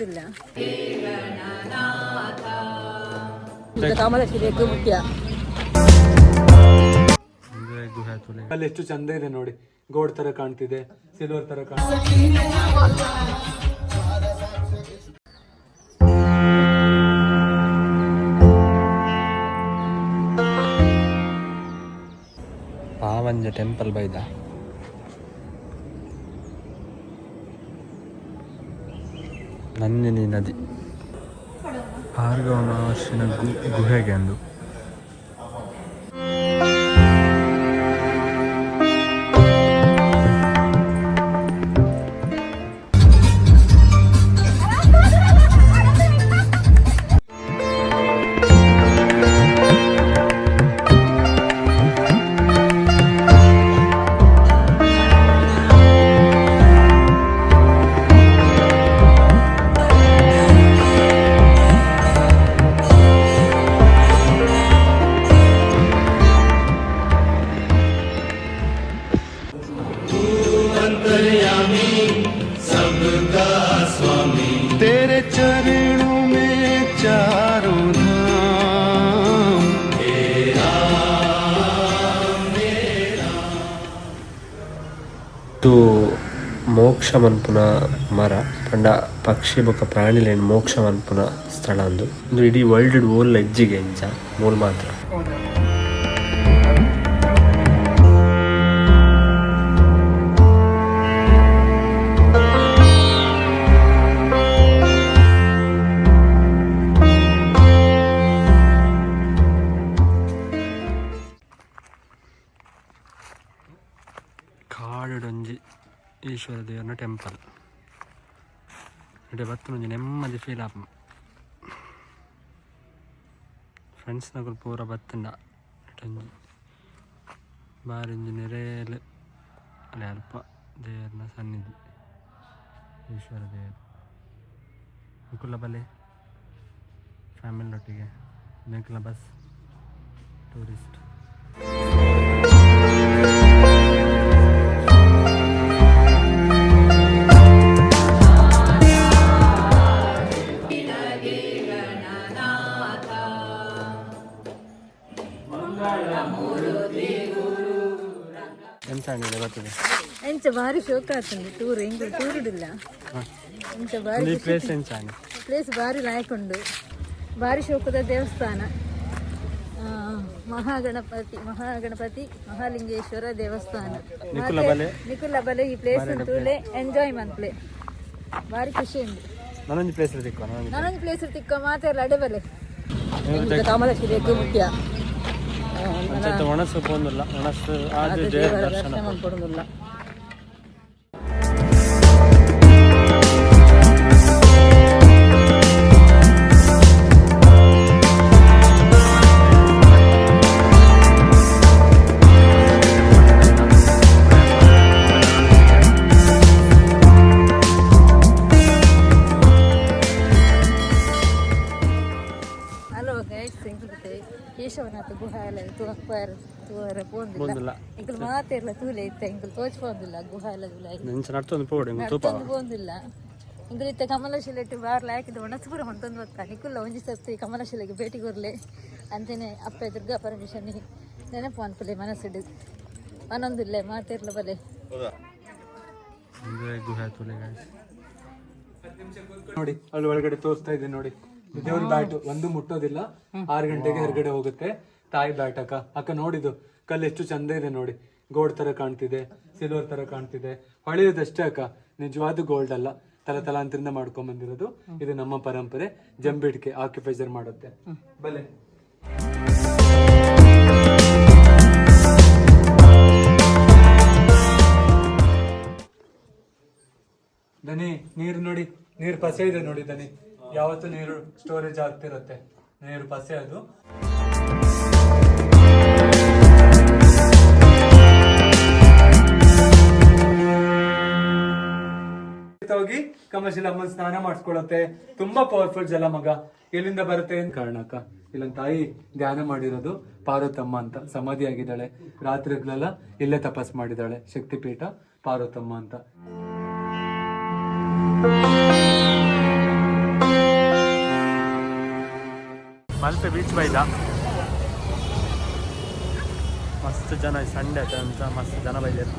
ತೋರುದಿಲ್ಲ. ಕಾಮಲಶಿಲೆಗೆ ಮುಖ್ಯ. ಅಲ್ಲಿ ಎಷ್ಟು ಚಂದ ಇದೆ ನೋಡಿ, ಗೋಲ್ಡ್ ತರ ಕಾಣ್ತಿದೆ, ಸಿಲ್ವರ್ ತರ ಕಾಣ್ತಿದೆ. ಪಾವಂಜ ಟೆಂಪಲ್ ಬೈದ ನಂದಿನಿ ನದಿ ಭಾರ್ಗವನಾಶಿನ ಗುಹೆಗೆ ಅಂದು तेरे चरणों में चारों धाम ಇದು ಮೋಕ್ಷ ಮನ್ಪುನ ಮರ ಪಂಡ ಪಕ್ಷಿ ಬೊಕ ಪ್ರಾಣಿಲೇನು ಮೋಕ್ಷ ಮನ್ಪುನ ಸ್ಥಳ ಅಂದು ಇಡೀ ವರ್ಲ್ಡ್ ಓಲ್ ಎಜ್ಜಿಗೆ ಇಂಚ ಮೂಲ್ ಮಾತ್ರ. ಕಾಡೊಂಜಿ ಈಶ್ವರ ದೇವನ ಟೆಂಪಲ್ ಇಡೆ ಬತ್ತೊಂಜಿ ನೆಮ್ಮದಿ ಫೀಲ್ ಆಪ. ಫ್ರೆಂಡ್ಸ್ ನಗಲು ಪೂರ ಬತ್ತಂಡ ಇಟೊಂಜಿ ಬಾರಿಂಜಿ ನೆರೇಲೆ ಅಲ್ಲಿ ಅಲ್ಪ ದೇವರನ ಸನ್ನಿಧಿ ಈಶ್ವರ ದೇವರು ನಿಕುಲ ಬಲೆ ಫ್ಯಾಮಿಲಿಯೊಟ್ಟಿಗೆ ನಿಕುಲ ಬಸ್ ಟೂರಿಸ್ಟ್. ಎಂಚ ಬಾರಿ ಶೋಕ ಆಗ್ತದೆ ಟೂರ್ ಹಿಂಗ್ ಟೂರುಡಿಲ್ಲ ಎಂಚ ಬಾರಿ ಪ್ಲೇಸ್ ಬಾರಿ ಲಾಯ್ಕೊಂಡು ಬಾರಿ ಶೋಕದ ದೇವಸ್ಥಾನ. ಮಹಾಗಣಪತಿ ಮಹಾಲಿಂಗೇಶ್ವರ ದೇವಸ್ಥಾನ ನಿಕುಲ ಬಲೆ ಈ ಪ್ಲೇಸ್ ಅಂತೂಲೆ ಎಂಜಾಯ್ ಮನ್ಪ್ಲೆ ಬಾರಿ ಖುಷಿ ಉಂಟು. ನಾನೊಂದು ಪ್ಲೇಸ್ ತಿಕ್ಕ ಮಾತಾಡಲ್ಲ ಅಡೆಬಲೆ ಕಾಮಲಶಿಲೆಗೆ ಮುಖ್ಯ ಒಣಸು ಪೋಂದಿಲ್ಲ ಒಣಸು ದರ್ಶನ ಮಾಡ್ಕೊಡೋದಿಲ್ಲ. ಕೇಶವನಾಥ ಗುಹಾಲಯ ಪೋಂದಿಲ್ಲ ಇಂಕಲ್ ಮಾತೆರ್ಲ ತೂಲೆ ಇತ್ತ ಇಂಕಲ್ ತೋಚ್ಪೋಂದಿಲ್ಲ ಗುಹಾಲಯ ಪೋಂದಿಲ್ಲ ಇಂಕಲ್ ಇತ್ತ ಕಮಲಶಿಲೆಟ್ ಬಾರ್ಲ ಹಾಕಿದ ಒಣಸ್ಪುರ ಹೊಂತೊಂದು ಬತ್ತ ನಿಕುಲ್ಲ ಒಂಜಿ ಸರ್ತಿ ಕಮಲಶಿಲೆಗೆ ಭೇಟಿ ಕೊರ್ಲೆ ಅಂತೇನೆ ಅಪ್ಪ ದುರ್ಗಾ ಪರಮೇಶ್ವರನಿ ನೆನಪು ಅನ್ಪಲೆ ಮನಸ್ಸಿಡು ಅನ್ನೊಂದಿಲ್ಲ ಮಾತೆರ್ಲ ಬಲೆ ನೋಡಿ ಅಲ್ಲಿ ಒಳಗಡೆ ತೋರಿಸ್ತಾ ಇದೆ ನೋಡಿ. ದೇವ್ರ ಬ್ಯಾಟ್ ಒಂದು ಮುಟ್ಟೋದಿಲ್ಲ, 6 ಗಂಟೆಗೆ ಹೊರಗಡೆ ಹೋಗುತ್ತೆ. ತಾಯಿ ಬ್ಯಾಟ್ ಅಕ್ಕ ನೋಡಿದ್ದು ಕಲ್ಲು ಎಷ್ಟು ಚಂದ ಇದೆ ನೋಡಿ, ಗೋಲ್ಡ್ ತರ ಕಾಣ್ತಿದೆ, ಸಿಲ್ವರ್ ತರ ಕಾಣ್ತಿದೆ. ಹೊಳೆಯೋದಷ್ಟೇ ಅಕ್ಕ, ನಿಜವಾದ ಗೋಲ್ಡ್ ಅಲ್ಲ, ತಲಾಂತರಿಂದ ಮಾಡ್ಕೊಂಡ್ ಬಂದಿರೋದು. ಇದು ನಮ್ಮ ಪರಂಪರೆ. ಜಂಬಿಡ್ಕೆ ಆಕ್ಯುಪೈಸರ್ ಮಾಡುತ್ತೆ ಬಲೆ. ದನಿ ನೀರು ನೋಡಿ, ನೀರು ಪಸೆ ಇದೆ ನೋಡಿ ದನಿ. ಯಾವತ್ತು ನೀರು ಸ್ಟೋರೇಜ್ ಆಗ್ತಿರತ್ತೆ, ನೀರು ಪಸೆ ಅದು. ಹೋಗಿ ಕಮರ್ಷಿಯಲ್ ಅಮ್ಮನ್ ಸ್ನಾನ ಮಾಡಿಸ್ಕೊಳತ್ತೆ. ತುಂಬಾ ಪವರ್ಫುಲ್ ಜಲ ಮಗ. ಎಲ್ಲಿಂದ ಬರುತ್ತೆ ಏನ್ ಕಾರಣಕ್ಕ? ಇಲ್ಲೊಂದ್ ತಾಯಿ ಧ್ಯಾನ ಮಾಡಿರೋದು ಪಾರ್ವತಮ್ಮ ಅಂತ, ಸಮಾಧಿ ಆಗಿದ್ದಾಳೆ. ರಾತ್ರಿಗಳೆಲ್ಲ ಇಲ್ಲೇ ತಪಸ್ ಮಾಡಿದಾಳೆ. ಶಕ್ತಿಪೀಠ ಪಾರ್ವತಮ್ಮ ಅಂತ. ಮಲ್ಪೆ ಬೀಚ್ ಬೈದ ಮಸ್ತ್ ಜನ ಸಂಡೇ ಆಯ್ತು ಅಂತ ಮಸ್ತ್ ಜನ ಬೈದಾರೆ